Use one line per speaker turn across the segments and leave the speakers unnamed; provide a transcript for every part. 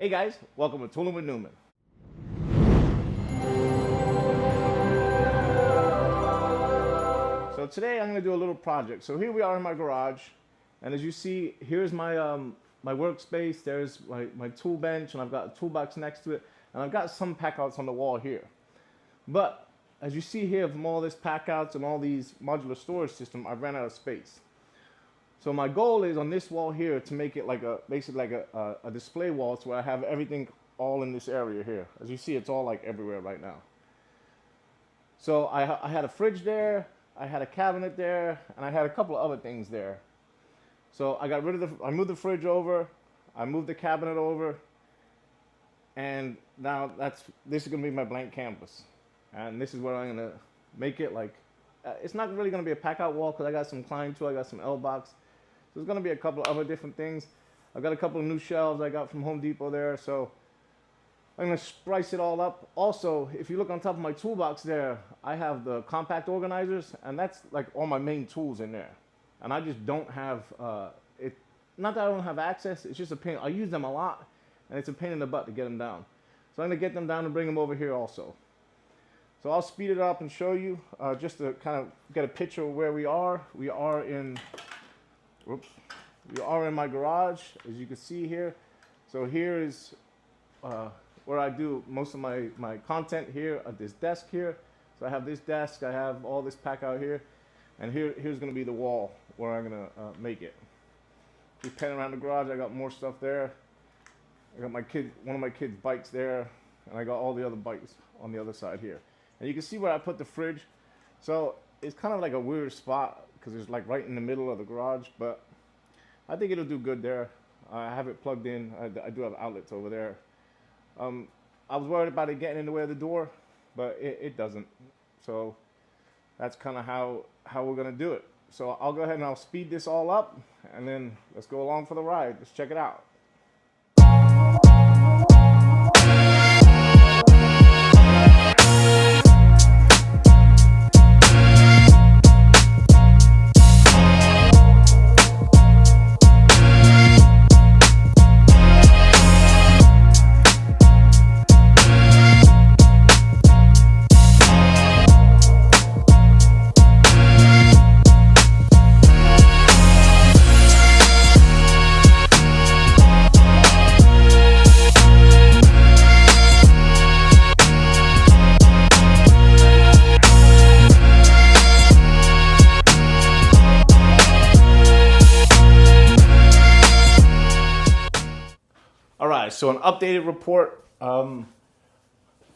Hey guys, welcome to Tooling with Newman. So today I'm going to do a little project. So here we are in my garage, and as you see, here's my my workspace. There's my tool bench, and I've got a toolbox next to it, and I've got some packouts on the wall here. But as you see here, from all this packouts and all these modular storage system, I've ran out of space. So my goal is on this wall here to make it like basically like a display wall, so where I have everything all in this area here. As you see, it's all like everywhere right now. So I had a fridge there, I had a cabinet there, and I had a couple of other things there. So I got rid of I moved the fridge over, I moved the cabinet over, and now this is gonna be my blank canvas. And this is where I'm gonna make it like, it's not really gonna be a pack out wall because I got some climb tool, I got some L-box. So there's gonna be a couple of other different things. I've got a couple of new shelves I got from Home Depot there, so I'm gonna splice it all up. Also, if you look on top of my toolbox there, I have the compact organizers, and that's like all my main tools in there. And I just don't have, it. Not that I don't have access, it's just a pain. I use them a lot, and it's a pain in the butt to get them down. So I'm gonna get them down and bring them over here also. So I'll speed it up and show you, just to kind of get a picture of where we are. We are in my garage, as you can see here. So here is where I do most of my content here at this desk here. So I have this desk, I have all this pack out here, and here's gonna be the wall where I'm gonna make it. Just pan around the garage, I got more stuff there. I got one of my kids' bikes there, and I got all the other bikes on the other side here. And you can see where I put the fridge. So it's kind of like a weird spot because it's like right in the middle of the garage, but I think it'll do good there. I have it plugged in. I do have outlets over there. I was worried about it getting in the way of the door, but it doesn't. So that's kind of how we're gonna do it. So I'll go ahead and I'll speed this all up, and then let's go along for the ride. Let's check it out. So an updated report. I'm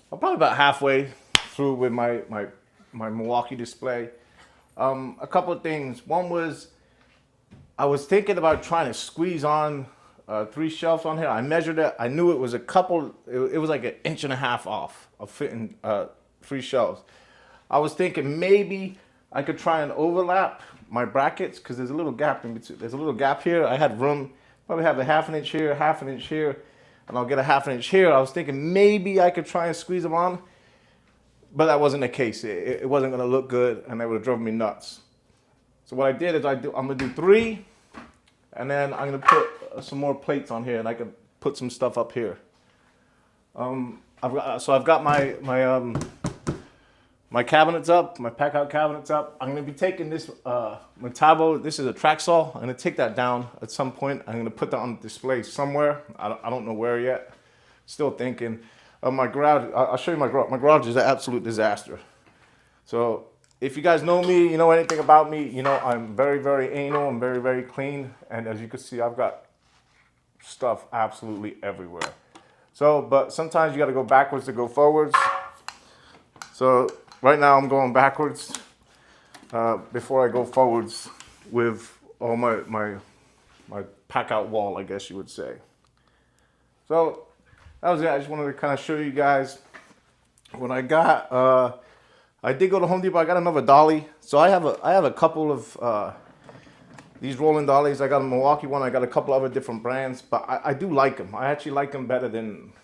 probably about halfway through with my Milwaukee display. A couple of things. One was I was thinking about trying to squeeze on 3 shelves on here. I measured it. I knew it was it was like 1.5 inches off of fitting 3 shelves. I was thinking maybe I could try and overlap my brackets because there's a little gap in between. There's a little gap here. I had room. Probably have a 1/2 inch here, 1/2 inch here, and I'll get a 1/2 inch here. I was thinking maybe I could try and squeeze them on, but that wasn't the case. It wasn't gonna look good, and that would have driven me nuts. So what I did is I'm gonna do 3, and then I'm gonna put some more plates on here, and I can put some stuff up here. I've got my cabinets up, my pack out cabinets up. I'm gonna be taking this Metabo, this is a track saw. I'm gonna take that down at some point. I'm gonna put that on display somewhere. I don't know where yet. Still thinking. My garage, I'll show you my garage. My garage is an absolute disaster. So if you guys know me, you know anything about me, you know I'm very, very anal. I'm very, very clean. And as you can see, I've got stuff absolutely everywhere. So, but sometimes you gotta go backwards to go forwards. So right now I'm going backwards before I go forwards with all my pack out wall, I guess you would say. So that was it. I just wanted to kind of show you guys what I got. I did go to Home Depot. I got another dolly. So I have a couple of these rolling dollies. I got a Milwaukee one. I got a couple other different brands, but I do like them. I actually like them better than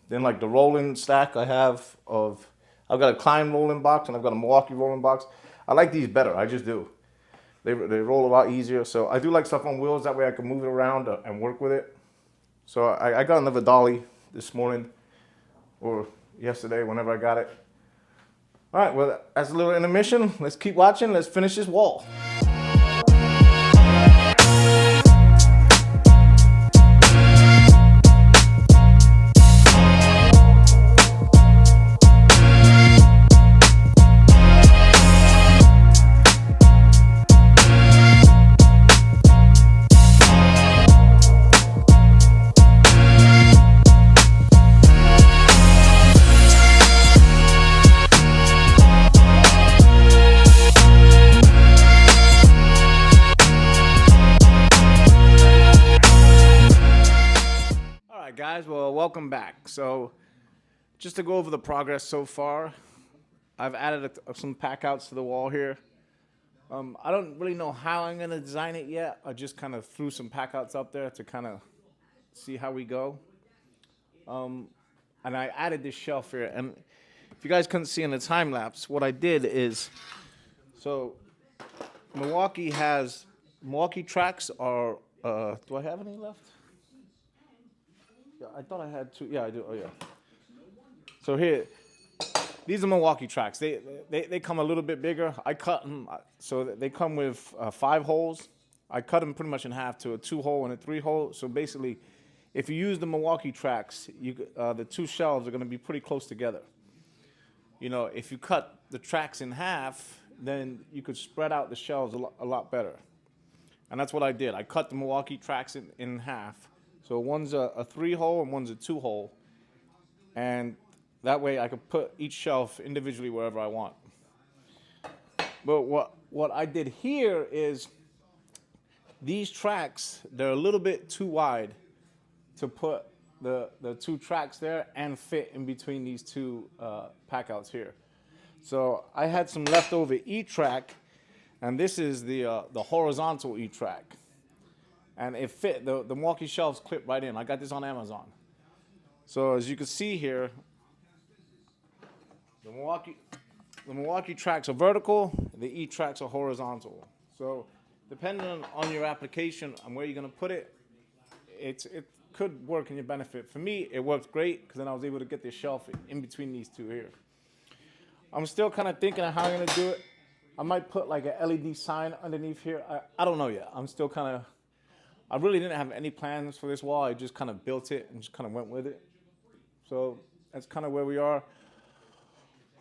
like the rolling stack I have of. I've got a Klein rolling box and I've got a Milwaukee rolling box. I like these better. I just do. They roll a lot easier. So I do like stuff on wheels. That way I can move it around and work with it. So I got another dolly this morning or yesterday, whenever I got it. All right, well, that's a little intermission. Let's keep watching. Let's finish this wall. Guys, well, welcome back. So just to go over the progress so far, I've added some pack outs to the wall here. I don't really know how I'm going to design it yet. I just kind of threw some pack outs up there to kind of see how we go. And I added this shelf here. And if you guys couldn't see in the time lapse, what I did is, so Milwaukee tracks are, do I have any left? I thought I had two. Yeah, I do. Oh, yeah. So here, these are Milwaukee tracks. They come a little bit bigger. I cut them, so they come with 5 holes. I cut them pretty much in half to a 2-hole and a 3-hole. So basically, if you use the Milwaukee tracks, the 2 shelves are going to be pretty close together. You know, if you cut the tracks in half, then you could spread out the shelves a lot better. And that's what I did. I cut the Milwaukee tracks in half. So one's a 3-hole and one's a 2-hole. And that way I could put each shelf individually wherever I want. But what I did here is these tracks, they're a little bit too wide to put the 2 tracks there and fit in between these 2 pack outs here. So I had some leftover E-track, and this is the horizontal E-track. And it fit, the Milwaukee shelves clip right in. I got this on Amazon. So as you can see here, the Milwaukee tracks are vertical, the E tracks are horizontal. So depending on your application and where you're gonna put it, it could work in your benefit. For me, it worked great because then I was able to get this shelf in between these 2 here. I'm still kind of thinking of how I'm gonna do it. I might put like an LED sign underneath here. I don't know yet. I'm still kind of, I really didn't have any plans for this wall. I just kind of built it and just kind of went with it. So that's kind of where we are.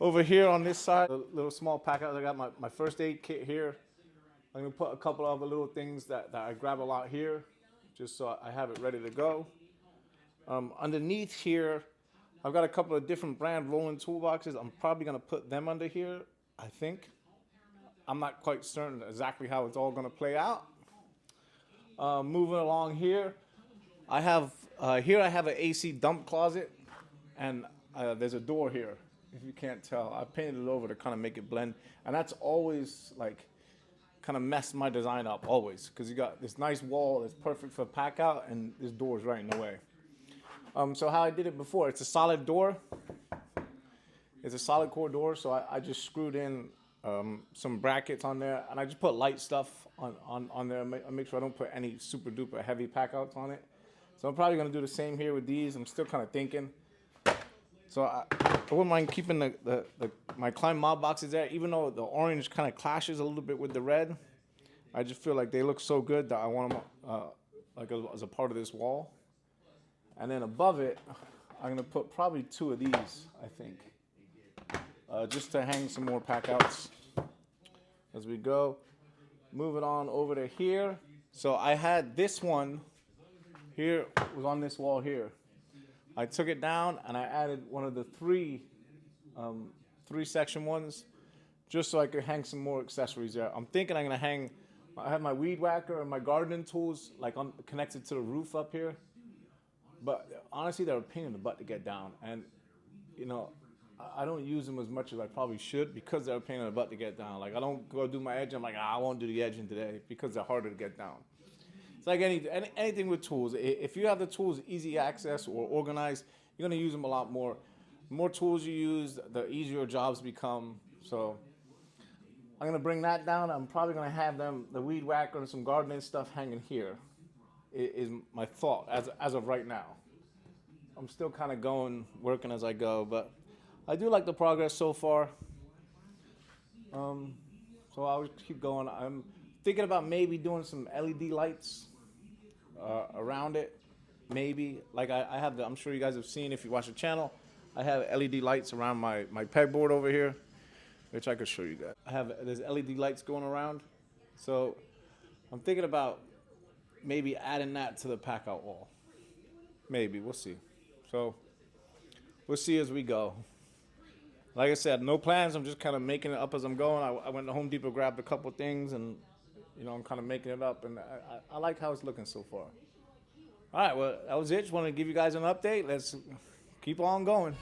Over here on this side, a little small pack out. I got my first aid kit here. I'm gonna put a couple of other little things that I grab a lot here, just so I have it ready to go. Underneath here, I've got a couple of different brand rolling toolboxes. I'm probably gonna put them under here, I think. I'm not quite certain exactly how it's all gonna play out. Moving along here, I have an AC dump closet, and there's a door here. If you can't tell, I painted it over to kind of make it blend, and that's always like kind of messed my design up always, because you got this nice wall that's perfect for pack out, and this door is right in the way. So how I did it before, it's a solid door. It's a solid core door, so I just screwed in some brackets on there, and I just put light stuff on there. I make sure I don't put any super duper heavy pack outs on it. So I'm probably gonna do the same here with these. I'm still kind of thinking. So I wouldn't mind keeping my climb mob boxes there, even though the orange kind of clashes a little bit with the red. I just feel like they look so good that I want them like as a part of this wall. And then above it, I'm gonna put probably 2 of these, I think. Just to hang some more pack outs as we go. Moving on over to here. So I had this one here, was on this wall here. I took it down and I added one of the 3 section ones just so I could hang some more accessories there. I'm thinking I'm gonna I have my weed whacker and my gardening tools like connected to the roof up here. But honestly, they're a pain in the butt to get down. And you know, I don't use them as much as I probably should because they're a pain in the butt to get down. Like I don't go do my edge. I'm like, I won't do the edging today because they're harder to get down. It's like anything with tools. If you have the tools easy access or organized, you're gonna use them a lot more. The more tools you use, the easier jobs become. So I'm gonna bring that down. I'm probably gonna have the weed whacker and some gardening stuff hanging here. Is my thought as of right now. I'm still kind of working as I go, but I do like the progress so far. So I'll keep going. I'm thinking about maybe doing some LED lights around it. Maybe like I have I'm sure you guys have seen if you watch the channel. I have LED lights around my pegboard over here, which I could show you guys. There's LED lights going around, so I'm thinking about maybe adding that to the Packout wall. Maybe we'll see. So we'll see as we go. Like I said, no plans. I'm just kind of making it up as I'm going. I went to Home Depot, grabbed a couple things, and I'm kind of making it up, and I like how it's looking so far. All right, well, that was it. Just wanted to give you guys an update. Let's keep on going.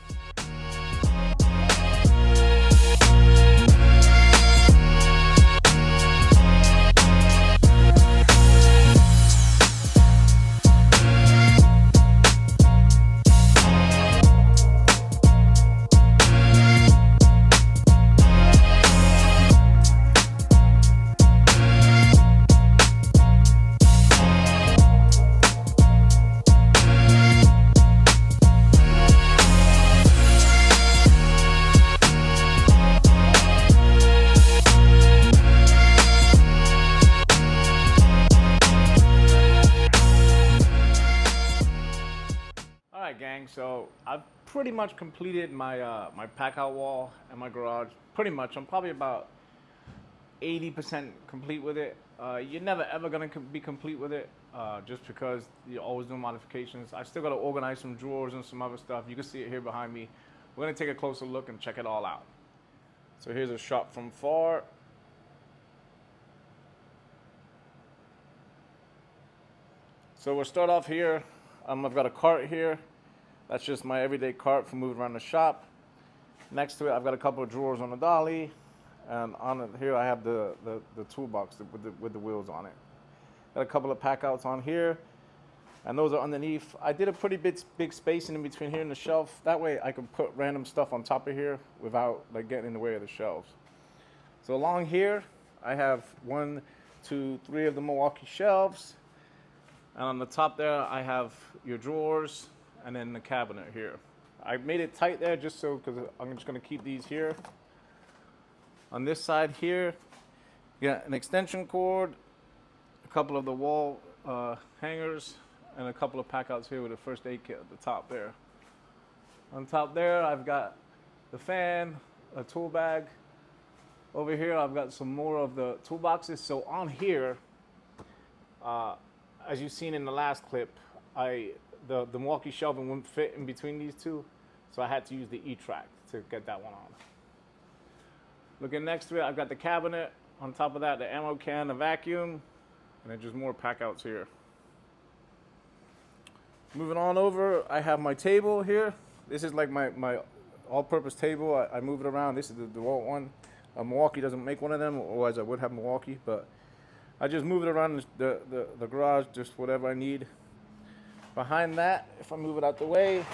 Gang, so I've pretty much completed my my Packout wall and my garage. Pretty much, I'm probably about 80% complete with it. You're never ever gonna be complete with it, just because you're always doing modifications. I still gotta organize some drawers and some other stuff. You can see it here behind me. We're gonna take a closer look and check it all out. So here's a shot from far. So we'll start off here. I've got a cart here. That's just my everyday cart for moving around the shop. Next to it, I've got a couple of drawers on the dolly. And on it, here I have the toolbox with the wheels on it. Got a couple of Packouts on here. And those are underneath. I did a pretty big spacing in between here and the shelf. That way I can put random stuff on top of here without like getting in the way of the shelves. So along here, I have 1, 2, 3 of the Milwaukee shelves. And on the top there, I have your drawers. And then the cabinet here. I made it tight there just so, because I'm just going to keep these here. On this side here, you got an extension cord, a couple of the wall hangers, and a couple of Packouts here with a first aid kit at the top there. On top there, I've got the fan, a tool bag. Over here, I've got some more of the toolboxes. So on here, as you've seen in the last clip, the Milwaukee shelving wouldn't fit in between these two, so I had to use the E-track to get that one on. Looking next to it, I've got the cabinet. On top of that, the ammo can, the vacuum, and then just more Packouts here. Moving on over, I have my table here. This is like my all-purpose table. I move it around. This is the DeWalt one. Milwaukee doesn't make one of them, otherwise I would have Milwaukee, but I just move it around the garage, just whatever I need. Behind that, if I move it out the way,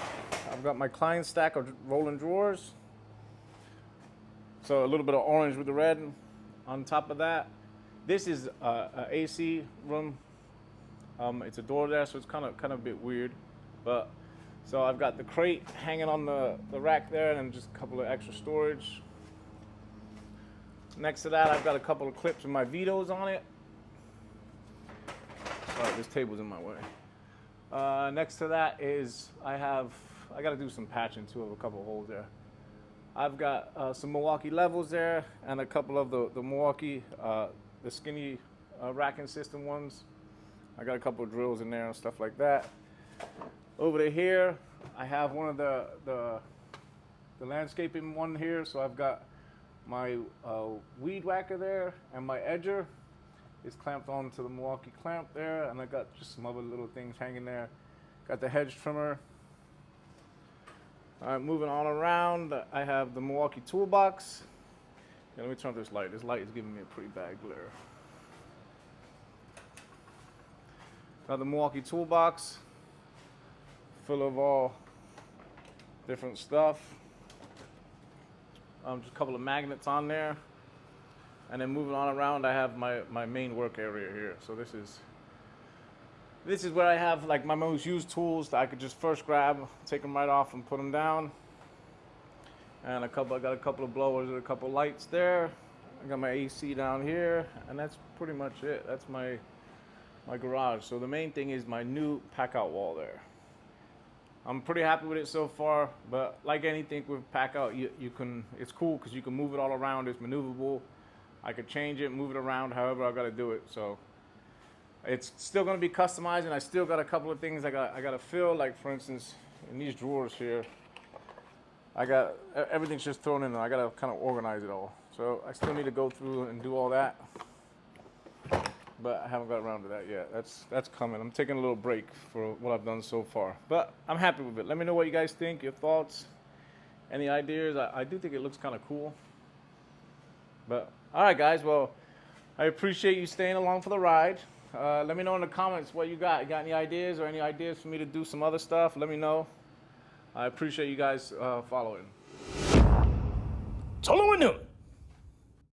I've got my Klein stack of rolling drawers. So a little bit of orange with the red. On top of that, this is a AC room. It's a door there, so it's kind of a bit weird. But so I've got the crate hanging on the rack there, and then just a couple of extra storage. Next to that, I've got a couple of clips with my Vitos on it. Sorry, this table's in my way. Next to that is I got to do some patching too of a couple of holes there. I've got some Milwaukee levels there and a couple of the Milwaukee the skinny racking system ones. I got a couple of drills in there and stuff like that. Over to here, I have one of the landscaping one here. So I've got my weed whacker there, and my edger is clamped onto the Milwaukee clamp there, and I got just some other little things hanging there. Got the hedge trimmer. All right, moving on around, I have the Milwaukee toolbox. Yeah, let me turn off this light. This light is giving me a pretty bad glare. Got the Milwaukee toolbox, full of all different stuff. Just a couple of magnets on there. And then moving on around, I have my main work area here. So this is This is where I have like my most used tools that I could just first grab, take them right off and put them down. And I got a couple of blowers and a couple of lights there. I got my AC down here, and that's pretty much it. That's my garage. So the main thing is my new Packout wall there. I'm pretty happy with it so far, but like anything with Packout, you can, it's cool because you can move it all around. It's maneuverable. I could change it, move it around, however I got to do it. So it's still going to be customized, and I still got a couple of things I got to fill. Like for instance, in these drawers here, I got everything's just thrown in there. I got to kind of organize it all. So I still need to go through and do all that, but I haven't got around to that yet. That's coming. I'm taking a little break for what I've done so far, but I'm happy with it. Let me know what you guys think, your thoughts, any ideas. I do think it looks kind of cool. But all right, guys. Well, I appreciate you staying along for the ride. Let me know in the comments what you got. You got any ideas or any ideas for me to do some other stuff? Let me know. I appreciate you guys following.
Solo and Noon.